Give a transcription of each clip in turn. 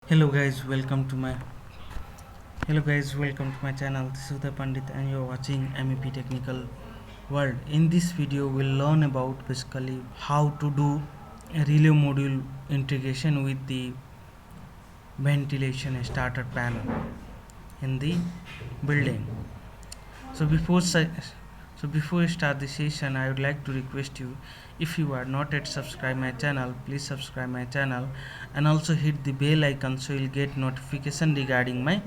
Hello guys, welcome to my channel. This is the Pandit and you're watching MEP Technical World. In this video we'll learn about basically how to do a relay module integration with the ventilation starter panel in the building. So before we start the session, I would like to request you, if you are not yet subscribe my channel, please subscribe my channel and also hit the bell icon so you'll get notification regarding my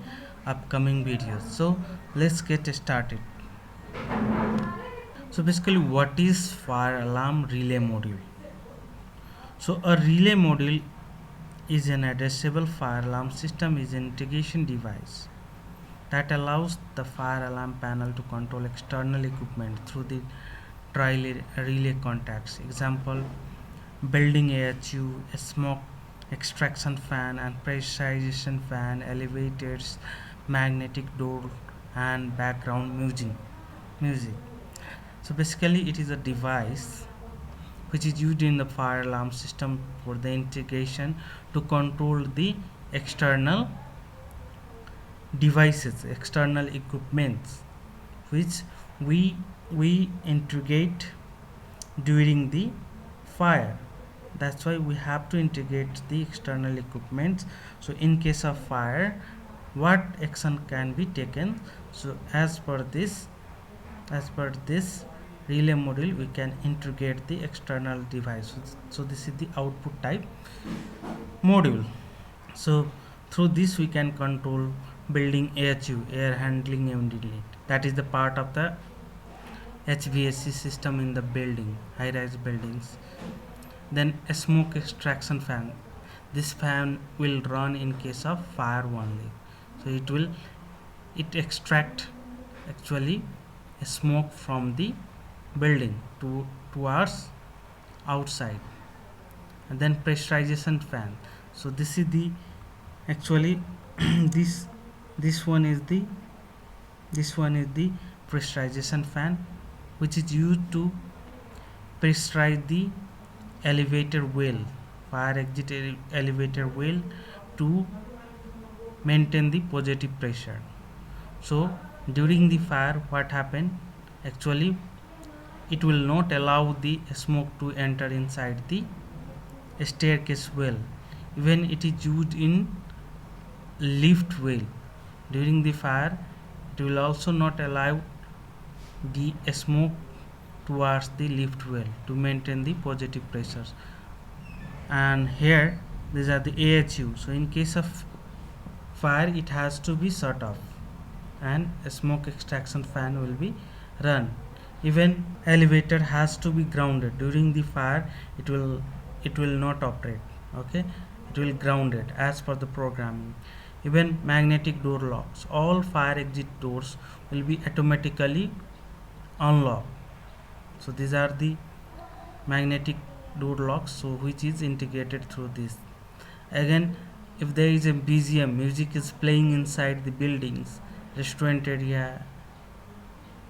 upcoming videos. So let's get started. So basically, what is fire alarm relay module? So a relay module is an addressable fire alarm system, is an integration device that allows the fire alarm panel to control external equipment through the relay contacts. Example: building AHU, a smoke extraction fan and pressurization fan, elevators, magnetic door, and background music. So basically, it is a device which is used in the fire alarm system for the integration to control the external devices, external equipments, which we integrate during the fire. That's why we have to integrate the external equipments. So in case of fire, what action can be taken? So as per this relay module, we can integrate the external devices. So this is the output type module. So through this we can control building AHU, air handling unit, that is the part of the HVAC system in the building, high rise buildings. Then a smoke extraction fan, this fan will run in case of fire only. So it extract actually a smoke from the building towards outside. And then pressurization fan, so this is the actually this this one is the pressurization fan, which is used to pressurize the elevator well, fire exit elevator well, to maintain the positive pressure. So during the fire, what happened actually, it will not allow the smoke to enter inside the staircase well. Even it is used in lift well. During the fire, it will also not allow the smoke towards the lift well to maintain the positive pressures. And here these are the AHU. So in case of fire, it has to be shut off and a smoke extraction fan will be run. Even elevator has to be grounded. During the fire, it will not operate. Okay, it will ground it as per the programming. Even magnetic door locks, all fire exit doors will be automatically unlocked. So these are the magnetic door locks, so which is integrated through this. Again, if there is a BGM, music is playing inside the buildings, restaurant area,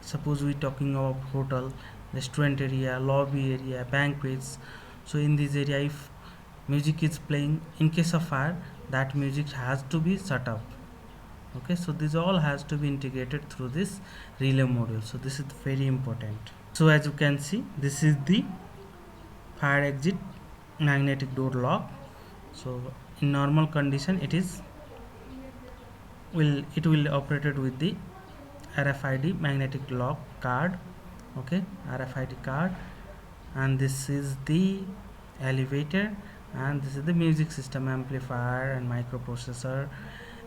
suppose we talking about hotel, restaurant area, lobby area, banquets. So in this area, if music is playing, in case of fire, that music has to be shut off. Okay, so this all has to be integrated through this relay module. So this is very important. So as you can see, this is the fire exit magnetic door lock. So in normal condition, it will operated with the RFID magnetic lock card. Okay, RFID card. And this is the elevator, and this is the music system, amplifier and microprocessor,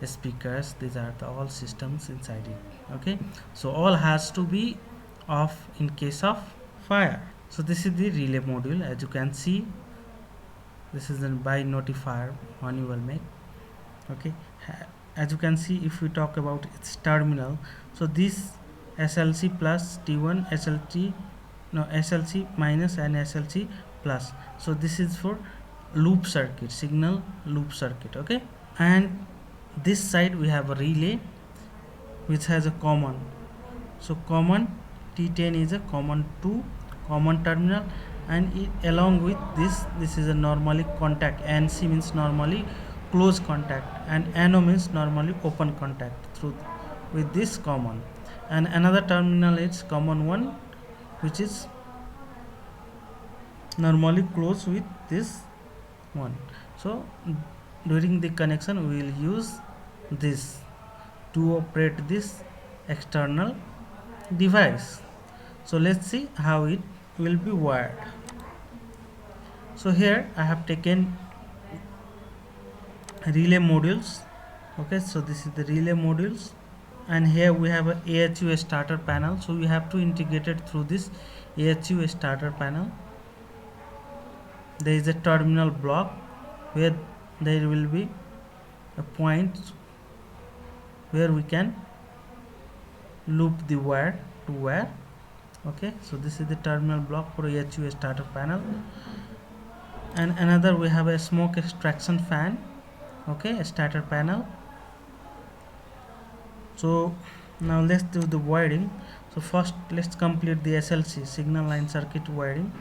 speakers. These are the all systems inside it. Okay, so all has to be off in case of fire. So this is the relay module. As you can see, this is a by notifier one you will make. Okay, as you can see, if we talk about its terminal, so this SLC plus T1, SLC minus and SLC plus. So this is for loop circuit, signal loop circuit. Okay, and this side we have a relay which has a common. So common T10 is a common terminal, and along with this is a normally contact. NC means normally close contact, and NO means normally open contact through with this common, and another terminal is common one, which is normally close with this one. So during the connection we will use this to operate this external device. So let's see how it will be wired. So here I have taken relay modules. Okay, so this is the relay modules, and here we have a AHU starter panel. So we have to integrate it through this AHU starter panel. There is a terminal block where there will be a point where we can loop the wire to wire. Okay, so this is the terminal block for AHU starter panel, and another we have a smoke extraction fan. Okay, a starter panel. So now let's do the wiring. So first let's complete the SLC, signal line circuit wiring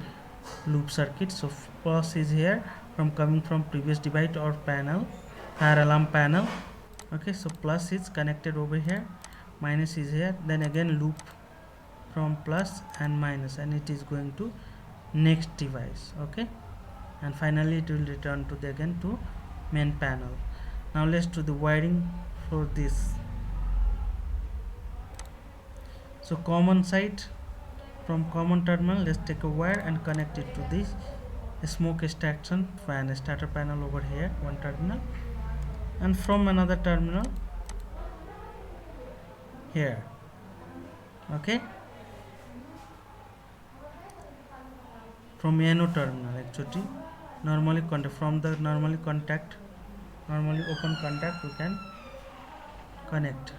loop circuit. So plus is here from coming from previous device or panel, fire alarm panel. Okay, so plus is connected over here, minus is here, then again loop from plus and minus, and it is going to next device. Okay, and finally it will return to the again to main panel. Now let's do the wiring for this. So common side, from common terminal let's take a wire and connect it to this smoke extraction fan starter panel over here, one terminal, and from another terminal here. Okay, from NO terminal actually normally contact, from the normally open contact we can connect.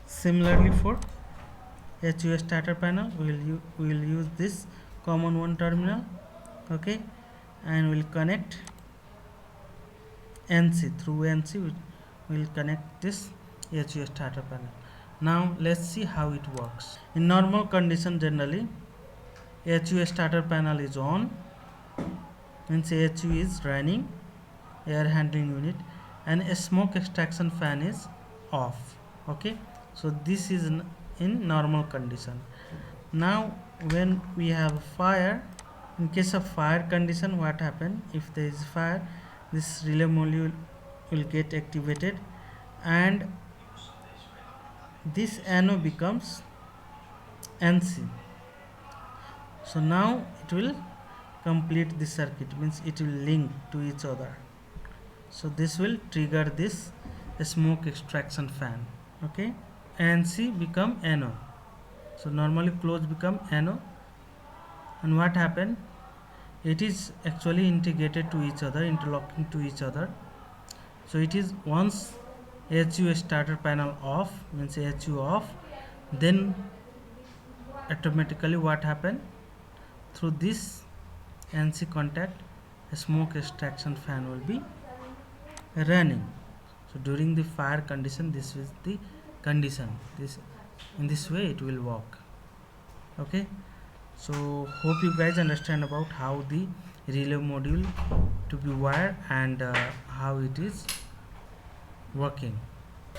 Similarly for HU starter panel we will use this common one terminal. Okay, and we'll connect NC, through NC we will connect this HU starter panel. Now let's see how it works. In normal condition generally HU starter panel is on, means HU is running, air handling unit, and a smoke extraction fan is off. Okay, so this is in normal condition. Now when we have fire, in case of fire condition, what happen? If there is fire, this relay module will get activated and this NO becomes NC. So now it will complete the circuit, means it will link to each other. So this will trigger this smoke extraction fan. Okay, NC become NO. So normally close become NO, and what happened? It is actually integrated to each other, interlocking to each other. So it is once HU starter panel off, means HU off, then automatically what happened? Through this NC contact a smoke extraction fan will be running. So during the fire condition, this is the condition, this in this way it will work. Okay, so hope you guys understand about how the relay module to be wired and how it is working.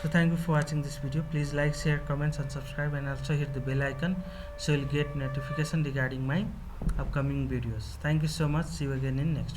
So thank you for watching this video. Please like, share, comments and subscribe, and also hit the bell icon so you'll get notification regarding my upcoming videos. Thank you so much. See you again in next